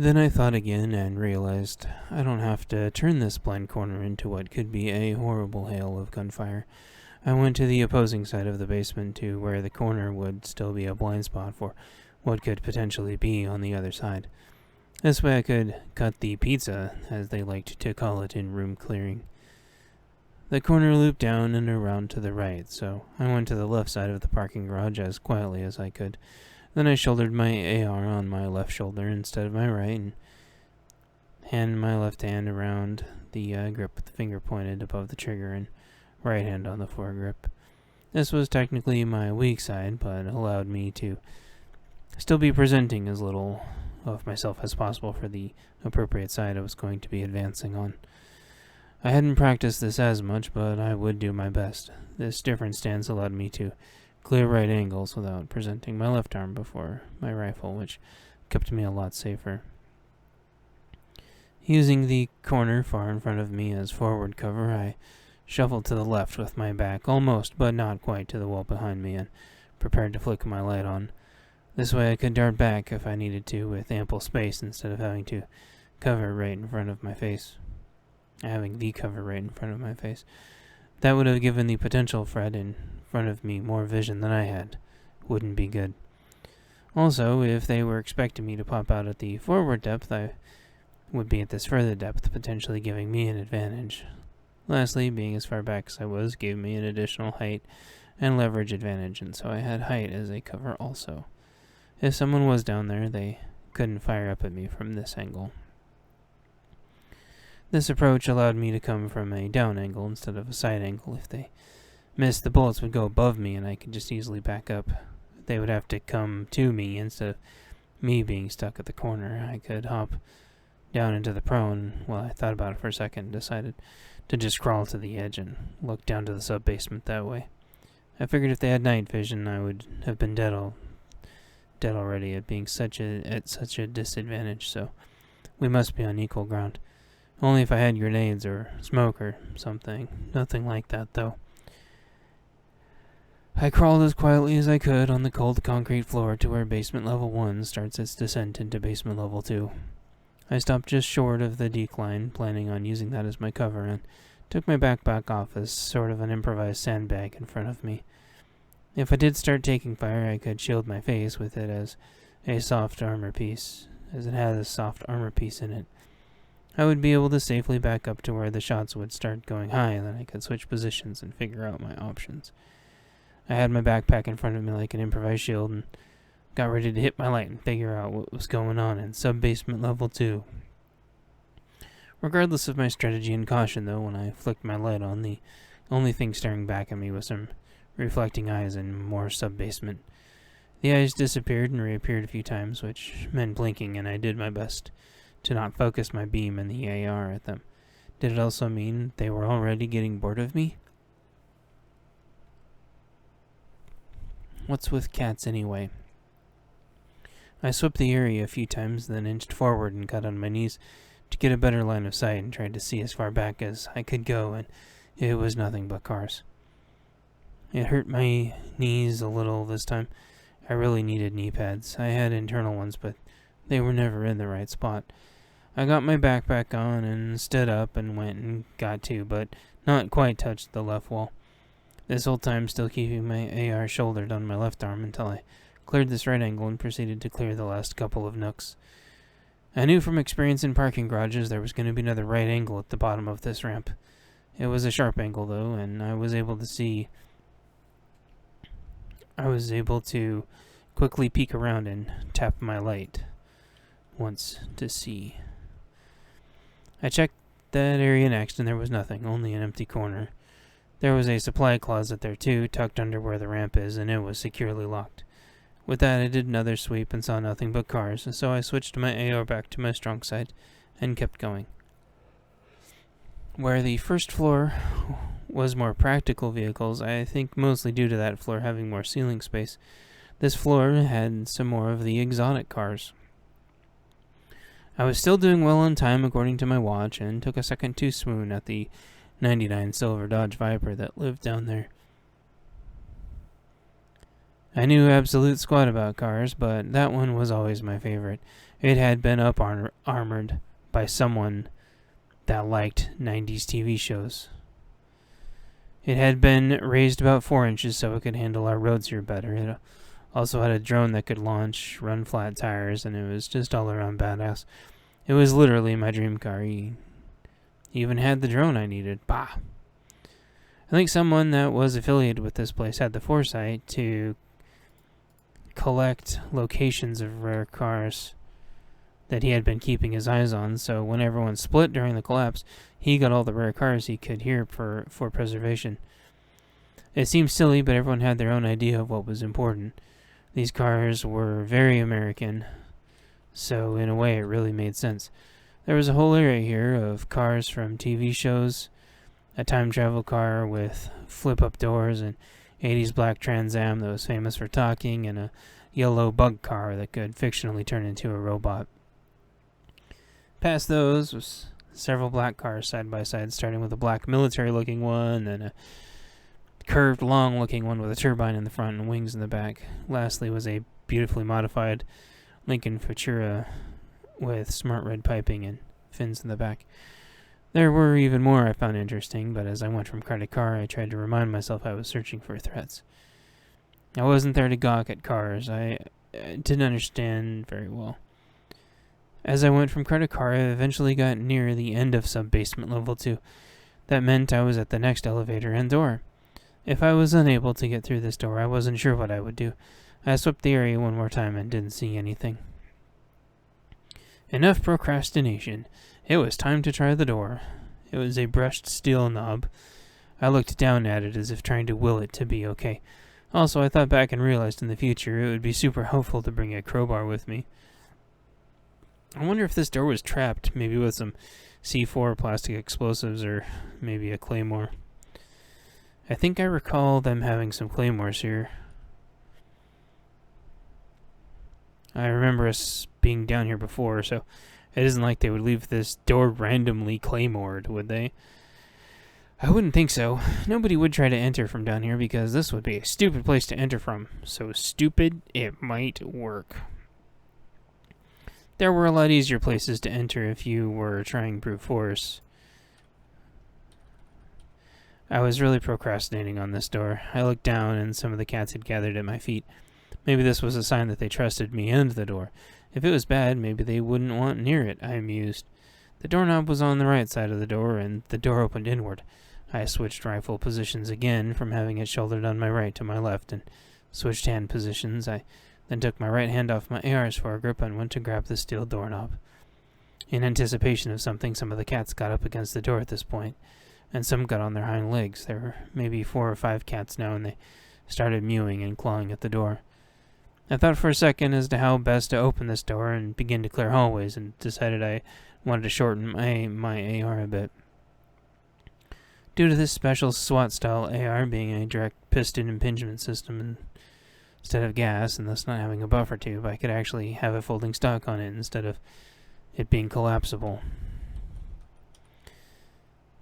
Then I thought again and realized I don't have to turn this blind corner into what could be a horrible hail of gunfire. I went to the opposing side of the basement to where the corner would still be a blind spot for what could potentially be on the other side. This way I could cut the pizza, as they liked to call it in room clearing. The corner looped down and around to the right, so I went to the left side of the parking garage as quietly as I could. Then I shouldered my AR on my left shoulder instead of my right, and hand my left hand around the grip with the finger pointed above the trigger and right hand on the foregrip. This was technically my weak side, but allowed me to still be presenting as little of myself as possible for the appropriate side I was going to be advancing on. I hadn't practiced this as much, but I would do my best. This different stance allowed me to clear right angles without presenting my left arm before my rifle, which kept me a lot safer. Using the corner far in front of me as forward cover, I shuffled to the left with my back almost, but not quite, to the wall behind me and prepared to flick my light on. This way I could dart back if I needed to with ample space instead of having to cover right in front of my face. Having the cover right in front of my face. That would have given the potential threat in front of me more vision than I had. Wouldn't be good. Also, if they were expecting me to pop out at the forward depth, I would be at this further depth, potentially giving me an advantage. Lastly, being as far back as I was gave me an additional height and leverage advantage, and so I had height as a cover also. If someone was down there, they couldn't fire up at me from this angle. This approach allowed me to come from a down angle instead of a side angle. If they missed, the bullets would go above me and I could just easily back up. They would have to come to me instead of me being stuck at the corner. I could hop down into the prone. Well, I thought about it for a second and decided to just crawl to the edge and look down to the sub-basement that way. I figured if they had night vision, I would have been dead already at being such a disadvantage, so we must be on equal ground. Only if I had grenades or smoke or something. Nothing like that, though. I crawled as quietly as I could on the cold concrete floor to where basement level 1 starts its descent into basement level 2. I stopped just short of the decline, planning on using that as my cover, and took my backpack off as sort of an improvised sandbag in front of me. If I did start taking fire, I could shield my face with it as it has a soft armor piece in it. I would be able to safely back up to where the shots would start going high, and then I could switch positions and figure out my options. I had my backpack in front of me like an improvised shield, and got ready to hit my light and figure out what was going on in sub-basement level 2. Regardless of my strategy and caution, though, when I flicked my light on, the only thing staring back at me was some reflecting eyes and more sub-basement. The eyes disappeared and reappeared a few times, which meant blinking, and I did my best to not focus my beam and the AR at them. Did it also mean they were already getting bored of me? What's with cats anyway? I swept the area a few times, then inched forward and got on my knees to get a better line of sight and tried to see as far back as I could go, and it was nothing but cars. It hurt my knees a little this time. I really needed knee pads. I had internal ones, but they were never in the right spot. I got my backpack on and stood up and went and got to, but not quite touched the left wall. This whole time still keeping my AR shouldered on my left arm until I cleared this right angle and proceeded to clear the last couple of nooks. I knew from experience in parking garages there was going to be another right angle at the bottom of this ramp. It was a sharp angle, though, and I was able to quickly peek around and tap my light once to see. I checked that area next, and there was nothing, only an empty corner. There was a supply closet there, too, tucked under where the ramp is, and it was securely locked. With that, I did another sweep and saw nothing but cars, so I switched my AR back to my strong side and kept going. Where the first floor was more practical vehicles, I think mostly due to that floor having more ceiling space, this floor had some more of the exotic cars. I was still doing well on time according to my watch, and took a second to swoon at the 99 silver Dodge Viper that lived down there. I knew absolute squat about cars, but that one was always my favorite. It had been armored by someone that liked 90s TV shows. It had been raised about 4 inches so it could handle our roads here better. It also had a drone that could launch, run flat tires, and it was just all around badass. It was literally my dream car. He even had the drone I needed. Bah! I think someone that was affiliated with this place had the foresight to collect locations of rare cars that he had been keeping his eyes on, so when everyone split during the collapse, he got all the rare cars he could hear for preservation. It seemed silly, but everyone had their own idea of what was important. These cars were very American, so in a way it really made sense. There was a whole area here of cars from TV shows, a time travel car with flip-up doors, an 80s black Trans Am that was famous for talking, and a yellow bug car that could fictionally turn into a robot. Past those was several black cars side by side, starting with a black military-looking one, then a curved, long-looking one with a turbine in the front and wings in the back. Lastly was a beautifully modified Lincoln Futura with smart red piping and fins in the back. There were even more I found interesting, but as I went from car to car, I tried to remind myself I was searching for threats. I wasn't there to gawk at cars. I didn't understand very well. As I went from car to car, I eventually got near the end of sub-basement level 2. That meant I was at the next elevator and door. If I was unable to get through this door, I wasn't sure what I would do. I swept the area one more time and didn't see anything. Enough procrastination. It was time to try the door. It was a brushed steel knob. I looked down at it as if trying to will it to be okay. Also, I thought back and realized in the future it would be super helpful to bring a crowbar with me. I wonder if this door was trapped, maybe with some C4 plastic explosives or maybe a claymore. I think I recall them having some claymores here. I remember us being down here before, so it isn't like they would leave this door randomly claymored, would they? I wouldn't think so. Nobody would try to enter from down here because this would be a stupid place to enter from. So stupid, it might work. There were a lot easier places to enter if you were trying brute force. I was really procrastinating on this door. I looked down and some of the cats had gathered at my feet. Maybe this was a sign that they trusted me and the door. If it was bad, maybe they wouldn't want near it, I mused. The doorknob was on the right side of the door, and the door opened inward. I switched rifle positions again, from having it shouldered on my right to my left, and switched hand positions. I then took my right hand off my AR's foregrip and went to grab the steel doorknob. In anticipation of something, some of the cats got up against the door at this point, and some got on their hind legs. There were maybe 4 or 5 cats now, and they started mewing and clawing at the door. I thought for a second as to how best to open this door and begin to clear hallways, and decided I wanted to shorten my AR a bit. Due to this special SWAT-style AR being a direct piston impingement system instead of gas, and thus not having a buffer tube, I could actually have a folding stock on it instead of it being collapsible.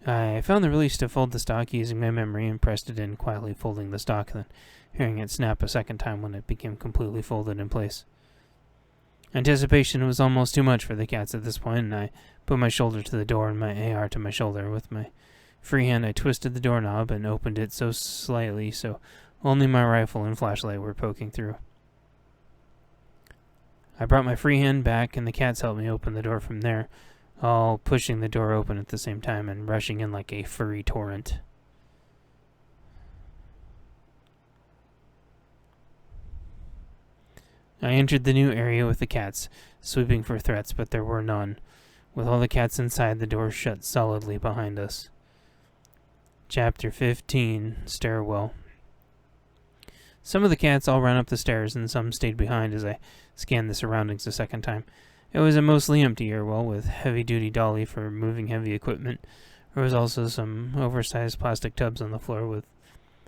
I found the release to fold the stock using my memory and pressed it in, quietly folding the stock, then hearing it snap a second time when it became completely folded in place. Anticipation was almost too much for the cats at this point, and I put my shoulder to the door and my AR to my shoulder. With my free hand, I twisted the doorknob and opened it so slightly so only my rifle and flashlight were poking through. I brought my free hand back, and the cats helped me open the door from there, all pushing the door open at the same time and rushing in like a furry torrent. I entered the new area with the cats, sweeping for threats, but there were none. With all the cats inside, the door shut solidly behind us. Chapter 15, Stairwell. Some of the cats all ran up the stairs, and some stayed behind as I scanned the surroundings a second time. It was a mostly empty airwell with heavy-duty dolly for moving heavy equipment. There was also some oversized plastic tubs on the floor with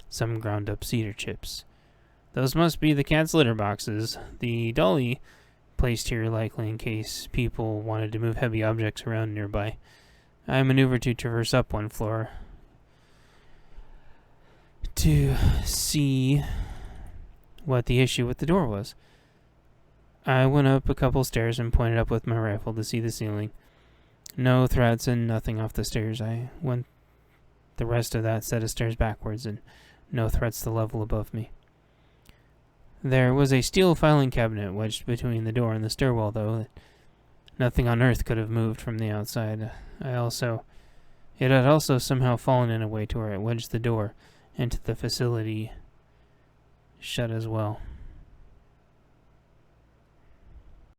some ground-up cedar chips. Those must be the cat's litter boxes. The dolly placed here likely in case people wanted to move heavy objects around nearby. I maneuvered to traverse up one floor to see what the issue with the door was. I went up a couple stairs and pointed up with my rifle to see the ceiling. No threats and nothing off the stairs. I went the rest of that set of stairs backwards, and no threats the level above me. There was a steel filing cabinet wedged between the door and the stairwell, though, that nothing on earth could have moved from the outside. It had also somehow fallen in a way to where it wedged the door into the facility shut as well.